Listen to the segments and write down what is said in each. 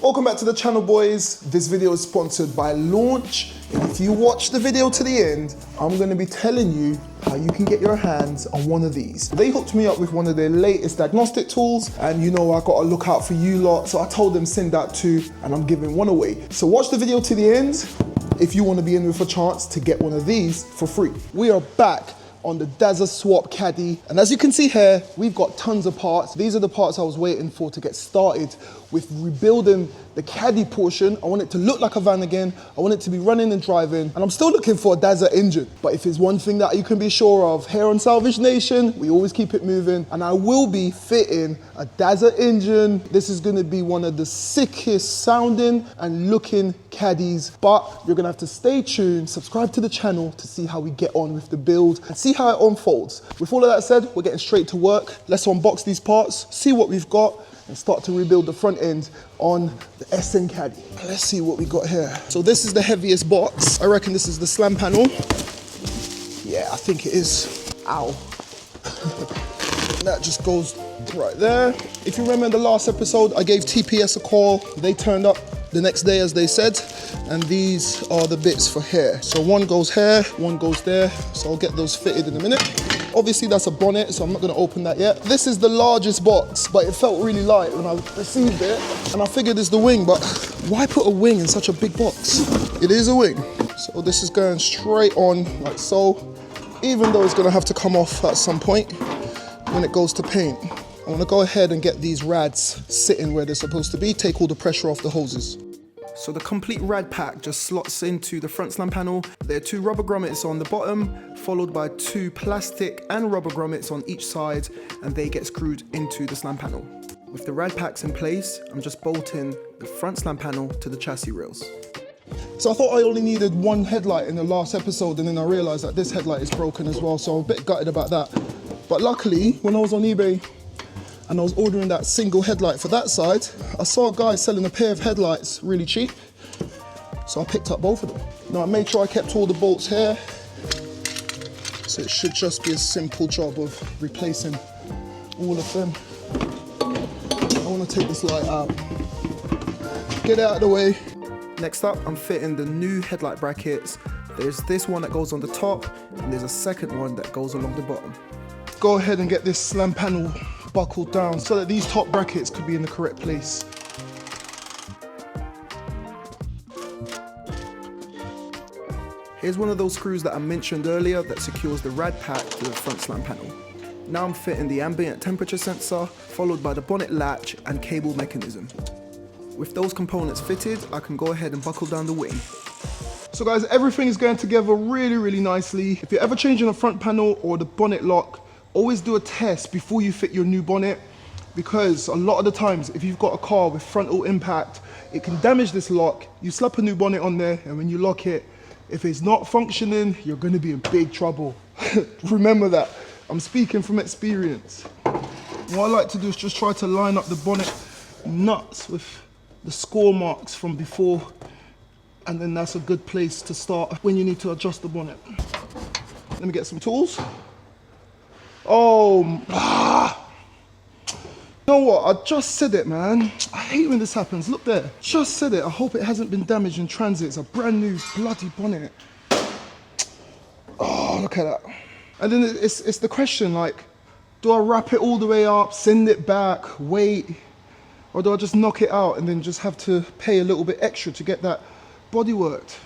Welcome back to the channel, boys. This video is sponsored by Launch. And if you watch the video to the end, I'm gonna be telling you how you can get your hands on one of these. They hooked me up with one of their latest diagnostic tools, and you know I gotta look out for you lot, so I told them send out two, and I'm giving one away. So watch the video to the end if you wanna be in with a chance to get one of these for free. We are back on the Dazza Swap Caddy. And as you can see here, we've got tons of parts. These are the parts I was waiting for to get started with rebuilding the Caddy portion. I want it to look like a van again. I want it to be running and driving. And I'm still looking for a Dazza engine. But if there's one thing that you can be sure of, here on Salvage Nation, we always keep it moving. And I will be fitting a Dazza engine. This is gonna be one of the sickest sounding and looking Caddies. But you're gonna have to stay tuned, subscribe to the channel to see how we get on with the build and see how it unfolds. With all of that said, we're getting straight to work. Let's unbox these parts, see what we've got, and start to rebuild the front end on the SN Caddy. Let's see what we got here. So this is the heaviest box. I reckon this is the slam panel. Yeah, I think it is. Ow. That just goes right there. If you remember in the last episode, I gave TPS a call. They turned up the next day, as they said, and these are the bits for here. So one goes here, one goes there, so I'll get those fitted in a minute. Obviously that's a bonnet, so I'm not gonna open that yet. This is the largest box, but it felt really light when I received it, and I figured it's the wing, but why put a wing in such a big box? It is a wing. So this is going straight on like so, even though it's gonna have to come off at some point when it goes to paint. I wanna go ahead and get these rads sitting where they're supposed to be, take all the pressure off the hoses. So the complete rad pack just slots into the front slam panel. There are two rubber grommets on the bottom, followed by two plastic and rubber grommets on each side, and they get screwed into the slam panel. With the rad packs in place, I'm just bolting the front slam panel to the chassis rails. So I thought I only needed one headlight in the last episode, and then I realized that this headlight is broken as well, so I'm a bit gutted about that. But luckily, when I was on eBay, and I was ordering that single headlight for that side, I saw a guy selling a pair of headlights really cheap. So I picked up both of them. Now I made sure I kept all the bolts here. So it should just be a simple job of replacing all of them. I want to take this light out. Get it out of the way. Next up, I'm fitting the new headlight brackets. There's this one that goes on the top, and there's a second one that goes along the bottom. Go ahead and get this slam panel buckled down so that these top brackets could be in the correct place. Here's one of those screws that I mentioned earlier that secures the rad pack to the front slam panel. Now I'm fitting the ambient temperature sensor, followed by the bonnet latch and cable mechanism. With those components fitted, I can go ahead and buckle down the wing. So guys, everything is going together really, really nicely. If you're ever changing the front panel or the bonnet lock, always do a test before you fit your new bonnet, because a lot of the times, if you've got a car with frontal impact, it can damage this lock. You slap a new bonnet on there, and when you lock it, if it's not functioning, you're gonna be in big trouble. Remember that. I'm speaking from experience. What I like to do is just try to line up the bonnet nuts with the score marks from before, and then that's a good place to start when you need to adjust the bonnet. Let me get some tools. Oh, you know what? I just said it, man. I hate when this happens. Look there. Just said it. I hope it hasn't been damaged in transit. It's a brand new bloody bonnet. Oh, look at that. And then it's the question, like, do I wrap it all the way up, send it back, wait, or do I just knock it out and then just have to pay a little bit extra to get that body worked?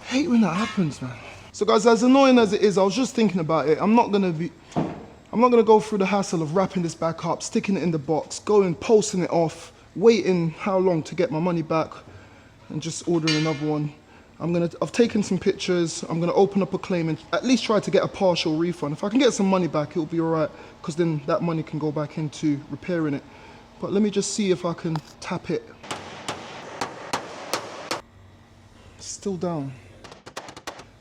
I hate when that happens, man. So guys, as annoying as it is, I was just thinking about it. I'm not gonna go through the hassle of wrapping this back up, sticking it in the box, going, posting it off, waiting how long to get my money back, and just ordering another one. I've taken some pictures. I'm gonna open up a claim and at least try to get a partial refund. If I can get some money back, it'll be all right, because then that money can go back into repairing it. But let me just see if I can tap it. It's still down.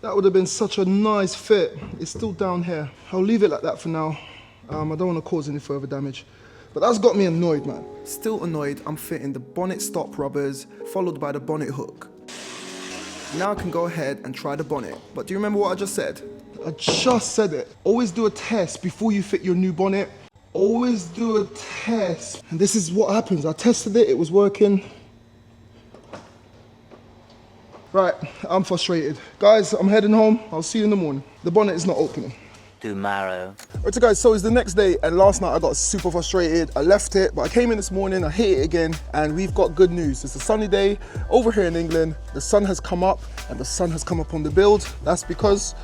That would have been such a nice fit. It's still down here. I'll leave it like that for now. I don't want to cause any further damage. But that's got me annoyed, man. Still annoyed, I'm fitting the bonnet stop rubbers, followed by the bonnet hook. Now I can go ahead and try the bonnet. But do you remember what I just said? I just said it. Always do a test before you fit your new bonnet. Always do a test. And this is what happens. I tested it, it was working. Right, I'm frustrated. Guys, I'm heading home. I'll see you in the morning. The bonnet is not opening. Tomorrow. Right, so guys, so it's the next day, and last night I got super frustrated. I left it, but I came in this morning, I hit it again, and we've got good news. It's a sunny day over here in England. The sun has come up, and the sun has come up on the build. That's because,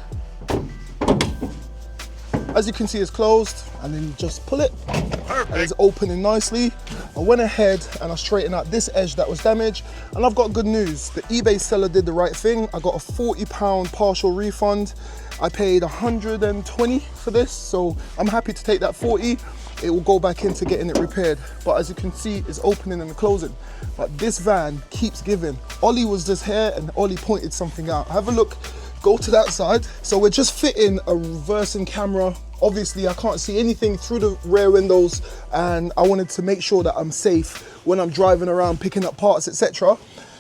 as you can see, it's closed, and then you just pull it, and it's opening nicely. I went ahead and I straightened out this edge that was damaged, and I've got good news. The eBay seller did the right thing. I got a £40 partial refund. I paid 120 for this, so I'm happy to take that 40. It will go back into getting it repaired. But as you can see, it's opening and closing. But this van keeps giving. Ollie was just here and Ollie pointed something out. Have a look, go to that side. So we're just fitting a reversing camera. Obviously, I can't see anything through the rear windows, and I wanted to make sure that I'm safe when I'm driving around picking up parts, etc.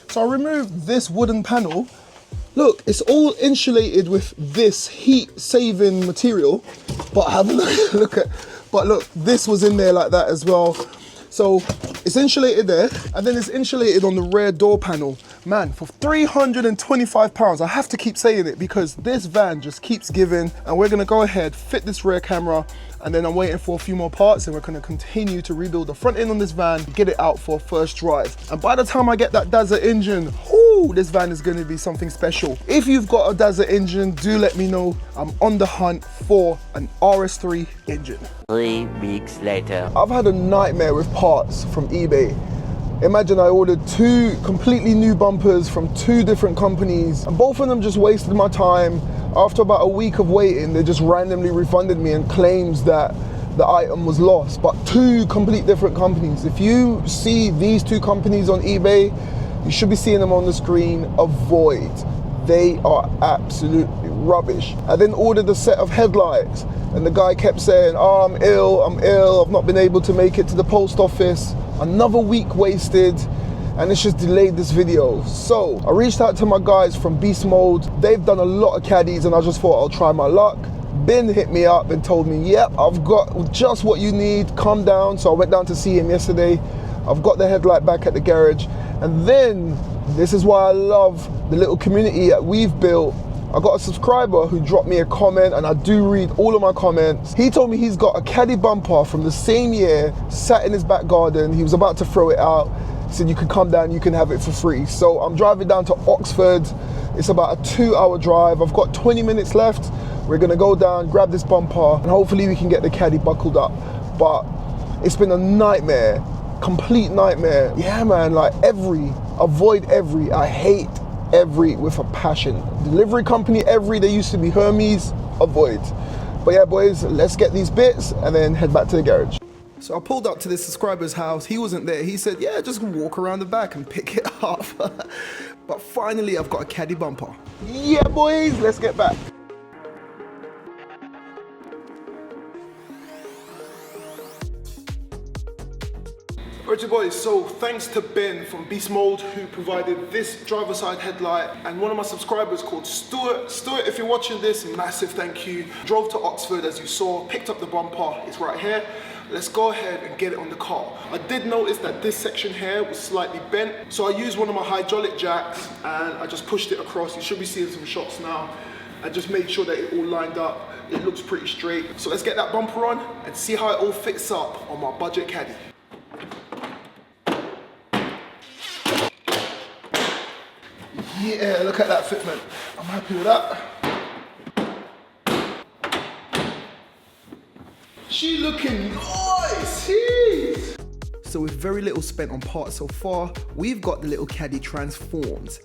So I removed this wooden panel. Look, it's all insulated with this heat-saving material, but have a look, but look, this was in there like that as well. So it's insulated there, and then it's insulated on the rear door panel. Man, for £325, I have to keep saying it because this van just keeps giving, and we're gonna go ahead, fit this rear camera, and then I'm waiting for a few more parts, and we're gonna continue to rebuild the front end on this van, get it out for a first drive. And by the time I get that Dazza engine, whoo, this van is gonna be something special. If you've got a Dazza engine, do let me know. I'm on the hunt for an RS3 engine. 3 weeks later. I've had a nightmare with parts from eBay. Imagine I ordered 2 completely new bumpers from 2 different companies, and both of them just wasted my time. After about a week of waiting, they just randomly refunded me and claims that the item was lost. But 2 complete different companies. If you see these 2 companies on eBay, you should be seeing them on the screen. Avoid. They are absolutely rubbish. I then ordered a set of headlights, and the guy kept saying, oh, I'm ill, I've not been able to make it to the post office. Another week wasted, and it's just delayed this video. So I reached out to my guys from Beast Mode. They've done a lot of caddies, and I just thought I'll try my luck. Ben hit me up and told me, yep, I've got just what you need, come down. So I went down to see him yesterday. I've got the headlight back at the garage. And then, this is why I love the little community that we've built. I got a subscriber who dropped me a comment, and I do read all of my comments. He told me he's got a Caddy bumper from the same year, sat in his back garden. He was about to throw it out. He said, you can come down, you can have it for free. So I'm driving down to Oxford. It's about a 2-hour drive. I've got 20 minutes left. We're gonna go down, grab this bumper, and hopefully we can get the Caddy buckled up. But it's been a nightmare, complete nightmare. Yeah, man, like avoid every. I hate every with a passion. Delivery company every, they used to be Hermes, avoid. But yeah, boys, let's get these bits and then head back to the garage. So I pulled up to this subscriber's house. He wasn't there. He said, yeah, just walk around the back and pick it up. But finally, I've got a Caddy bumper. Yeah, boys, let's get back. Alright boys, so thanks to Ben from Beast Mode who provided this driver side headlight, and one of my subscribers called Stuart. Stuart, if you're watching this, massive thank you. Drove to Oxford as you saw, picked up the bumper, it's right here. Let's go ahead and get it on the car. I did notice that this section here was slightly bent, so I used one of my hydraulic jacks and I just pushed it across. You should be seeing some shots now. I just made sure that it all lined up. It looks pretty straight. So let's get that bumper on and see how it all fits up on my budget Caddy. Yeah, look at that fitment. I'm happy with that. She looking nice. Jeez. So with very little spent on parts so far, we've got the little Caddy transformed.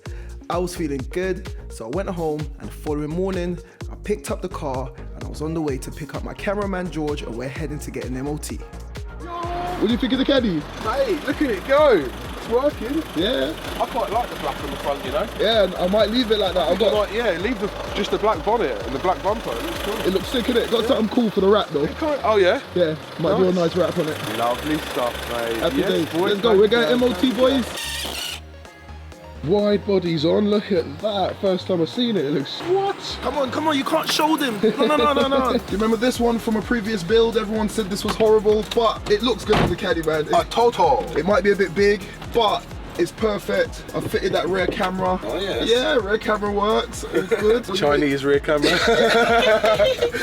I was feeling good, so I went home, and the following morning, I picked up the car and I was on the way to pick up my cameraman George, and we're heading to get an MOT. What do you think of the Caddy? Hey, look at it go. Working. Yeah. I quite like the black on the front, you know. Yeah, I might leave it like that. I've got like, yeah, leave just the black bonnet and the black bumper. It looks cool. It looks sick, innit? Got something cool for the wrap though. Oh yeah. Yeah, might do a nice wrap on it. Lovely stuff, mate. Happy yes, days. Boys, let's go. We're going MOT, boys. Wide bodies on. Look at that. First time I've seen it. It looks. What? Come on. You can't show them. No. You remember this one from a previous build? Everyone said this was horrible, but it looks good on the Caddy, man. Total. It might be a bit big, but It's perfect. I fitted that rear camera. Oh, yes. Yeah, rear camera works. It's good. Chinese rear camera.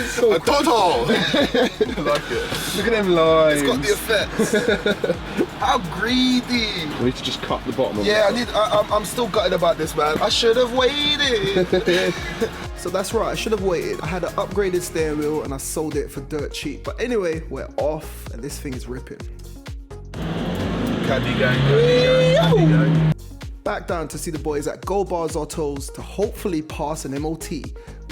So Total. I like it. Look at them lines. It's got the effects. How greedy. We need to just cut the bottom of Yeah, it. I'm still gutted about this, man. I should have waited. So that's right, I should have waited. I had an upgraded steering wheel and I sold it for dirt cheap. But anyway, we're off and this thing is ripping. Caddy gang. Back down to see the boys at Gold Bars Autos to hopefully pass an MOT.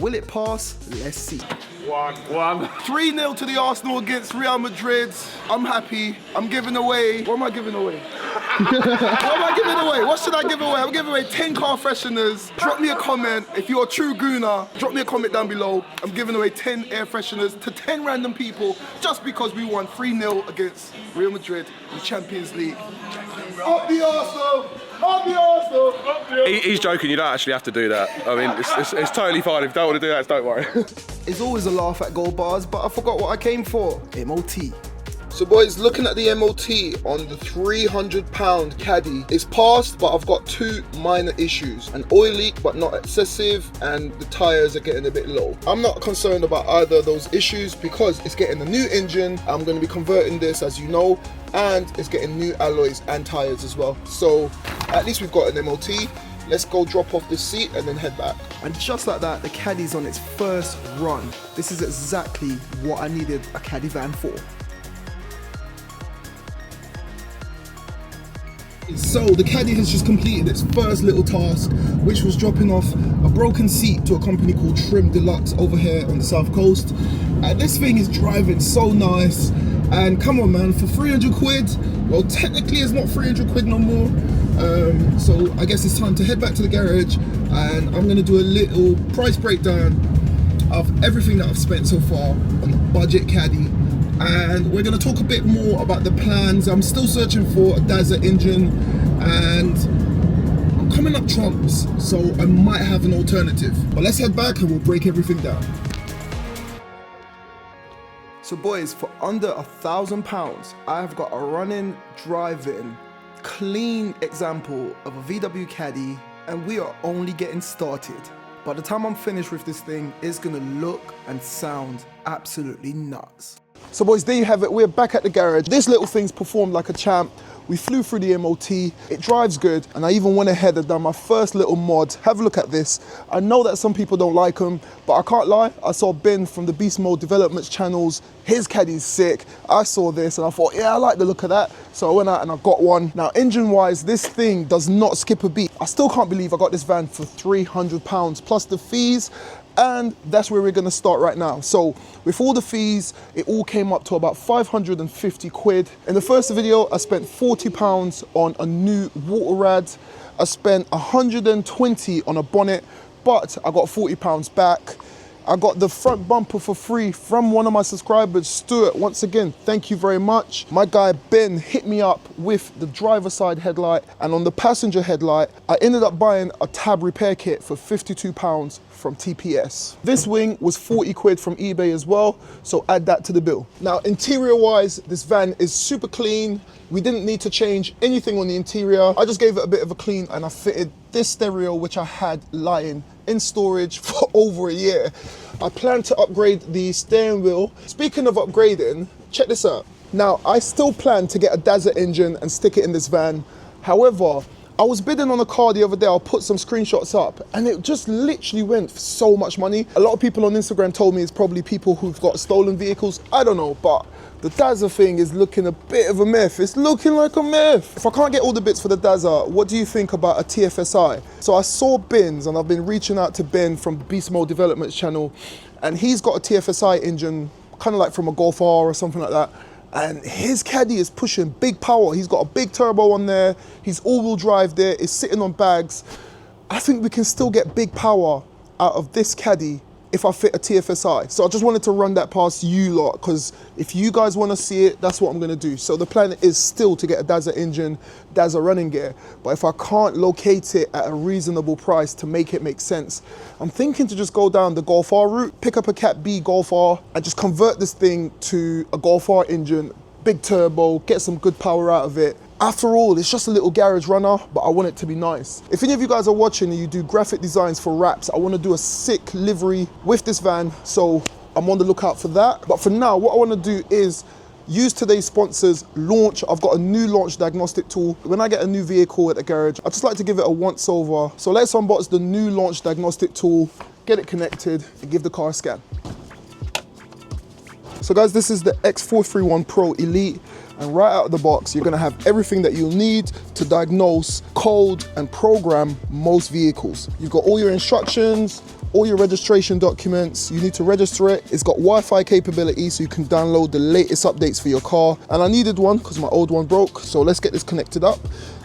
Will it pass? Let's see. 1-1. 3-0 to the Arsenal against Real Madrid. I'm happy. I'm giving away. What am I giving away? What am I giving away? What should I give away? I'm giving away 10 car fresheners. Drop me a comment. If you're a true gooner, drop me a comment down below. I'm giving away 10 air fresheners to 10 random people just because we won 3-0 against Real Madrid in the Champions League. Up the Arsenal! Up the Arsenal! He's joking, you don't actually have to do that. I mean, it's totally fine. If you don't want to do that, don't worry. It's always a laugh at Gold Bars, but I forgot what I came for. MOT. So boys, looking at the MOT on the £300 Caddy, it's passed, but I've got 2 minor issues. An oil leak, but not excessive, and the tyres are getting a bit low. I'm not concerned about either of those issues because it's getting a new engine. I'm going to be converting this, as you know, and it's getting new alloys and tyres as well. So at least we've got an MOT. Let's go drop off this seat and then head back. And just like that, the Caddy's on its first run. This is exactly what I needed a Caddy van for. So the Caddy has just completed its first little task, which was dropping off a broken seat to a company called Trim Deluxe over here on the south coast. And this thing is driving so nice. And come on man, for 300 quid, well technically it's not 300 quid no more. So I guess it's time to head back to the garage and I'm gonna do a little price breakdown of everything that I've spent so far on the budget Caddy. And we're going to talk a bit more about the plans. I'm still searching for a Dazza engine and I'm coming up trumps, so I might have an alternative. But let's head back and we'll break everything down. So boys, for under £1,000, I've got a running, driving, clean example of a VW Caddy, and we are only getting started. By the time I'm finished with this thing, it's going to look and sound absolutely nuts. So boys, there you have it. We're back at the garage. This little thing's performed like a champ. We flew through the MOT. It drives good. And I even went ahead and done my first little mod. Have a look at this. I know that some people don't like them, but I can't lie. I saw Ben from the Beast Mode Developments channels. His Caddy's sick. I saw this and I thought, yeah, I like the look of that. So I went out and I got one. Now, engine-wise, this thing does not skip a beat. I still can't believe I got this van for £300 plus the fees. And that's where we're gonna start right now. So with all the fees, it all came up to about 550 quid. In the first video, I spent £40 on a new water rad. I spent 120 on a bonnet, but I got £40 back. I got the front bumper for free from one of my subscribers, Stuart. Once again, thank you very much. My guy Ben hit me up with the driver side headlight, and on the passenger headlight, I ended up buying a tab repair kit for £52 from TPS. This wing was 40 quid from eBay as well, so add that to the bill. Now, interior wise, this van is super clean. We didn't need to change anything on the interior. I just gave it a bit of a clean and I fitted this stereo, which I had lying in storage for over a year. I plan to upgrade the steering wheel. Speaking of upgrading, check this out. Now, I still plan to get a Dazza engine and stick it in this van. However, I was bidding on a car the other day. I'll put some screenshots up and it just literally went for so much money. A lot of people on Instagram told me it's probably people who've got stolen vehicles. I don't know, but the Dazza thing is looking a bit of a myth. It's looking like a myth. If I can't get all the bits for the Dazza, what do you think about a TFSI? So I saw Ben's and I've been reaching out to Ben from Beast Mode Developments channel, and he's got a TFSI engine, kind of like from a Golf R or something like that. And his Caddy is pushing big power. He's got a big turbo on there. He's all-wheel drive there. It's sitting on bags. I think we can still get big power out of this Caddy if I fit a TFSI. So I just wanted to run that past you lot, because if you guys want to see it, that's what I'm going to do. So the plan is still to get a Dazza engine, Dazza running gear. But if I can't locate it at a reasonable price to make it make sense, I'm thinking to just go down the Golf R route, pick up a Cat B Golf R and just convert this thing to a Golf R engine, big turbo, get some good power out of it. After all, it's just a little garage runner, but I want it to be nice. If any of you guys are watching and you do graphic designs for wraps, I want to do a sick livery with this van, so I'm on the lookout for that. But for now, what I want to do is use today's sponsors, Launch. I've got a new Launch diagnostic tool. When I get a new vehicle at the garage, I just like to give it a once over. So let's unbox the new Launch diagnostic tool, get it connected, and give the car a scan. So guys, this is the X431 Pro Elite, and right out of the box, you're gonna have everything that you'll need to diagnose, code, and program most vehicles. You've got all your instructions, all your registration documents. You need to register it. It's got Wi-Fi capability, so you can download the latest updates for your car. And I needed one because my old one broke, so let's get this connected up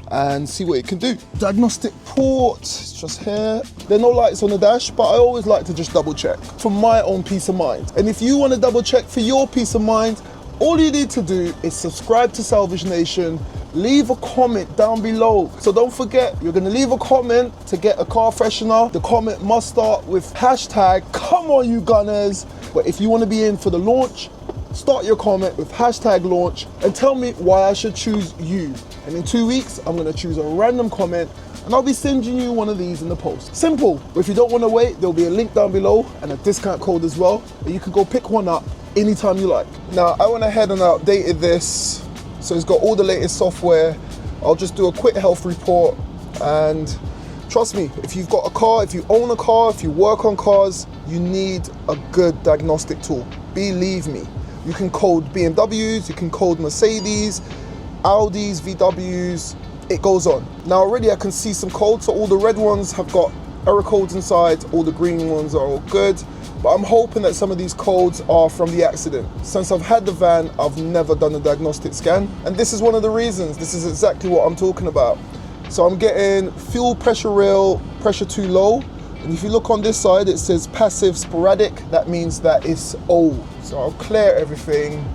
and see what it can do. Diagnostic port, it's just here. There are no lights on the dash, but I always like to just double check for my own peace of mind. And if you want to double check for your peace of mind, all you need to do is subscribe to Salvage Nation, leave a comment down below. So don't forget, you're gonna leave a comment to get a car freshener. The comment must start with hashtag, come on you gunners. But if you wanna be in for the launch, start your comment with hashtag launch and tell me why I should choose you. And in 2 weeks, I'm gonna choose a random comment and I'll be sending you one of these in the post. Simple. But if you don't wanna wait, there'll be a link down below and a discount code as well. And you can go pick one up anytime you like. Now, I went ahead and updated this. So it's got all the latest software. I'll just do a quick health report, and trust me, if you've got a car, if you own a car, if you work on cars, you need a good diagnostic tool. Believe me. You can code BMWs, you can code Mercedes, Audis, VWs, it goes on. Now already I can see some codes, so all the red ones have got error codes inside, all the green ones are all good. But I'm hoping that some of these codes are from the accident. Since I've had the van, I've never done a diagnostic scan. And this is one of the reasons. This is exactly what I'm talking about. So I'm getting fuel pressure rail, pressure too low. And if you look on this side, it says passive sporadic. That means that it's old. So I'll clear everything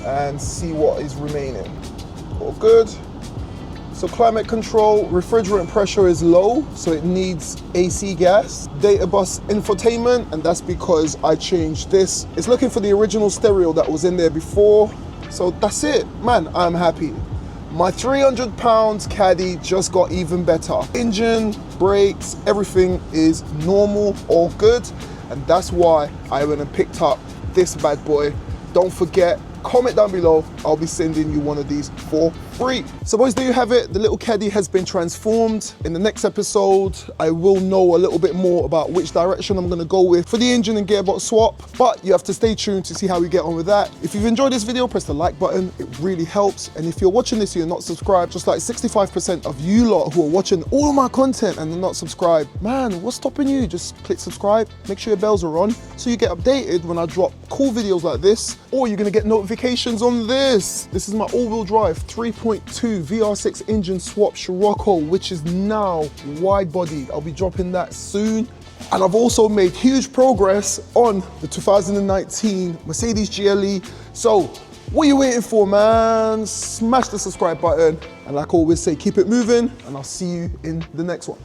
and see what is remaining. All good. So climate control, refrigerant pressure is low, so it needs AC gas. Data bus infotainment, and that's because I changed this. It's looking for the original stereo that was in there before. So that's it, man, I'm happy. My 300 pounds Caddy just got even better. Engine, brakes, everything is normal, all good. And that's why I went and picked up this bad boy. Don't forget, comment down below, I'll be sending you one of these for free. So boys, there you have it. The little Caddy has been transformed. In the next episode, I will know a little bit more about which direction I'm gonna go with for the engine and gearbox swap, but you have to stay tuned to see how we get on with that. If you've enjoyed this video, press the like button, it really helps. And if you're watching this and you're not subscribed, just like 65% of you lot who are watching all of my content and are not subscribed, man, what's stopping you? Just click subscribe, make sure your bells are on so you get updated when I drop cool videos like this, or you're gonna get notifications on this. This is my all-wheel drive 3.2 VR6 engine swap Scirocco, which is now wide-bodied. I'll be dropping that soon. And I've also made huge progress on the 2019 Mercedes GLE. So what are you waiting for, man? Smash the subscribe button. And like I always say, keep it moving, and I'll see you in the next one.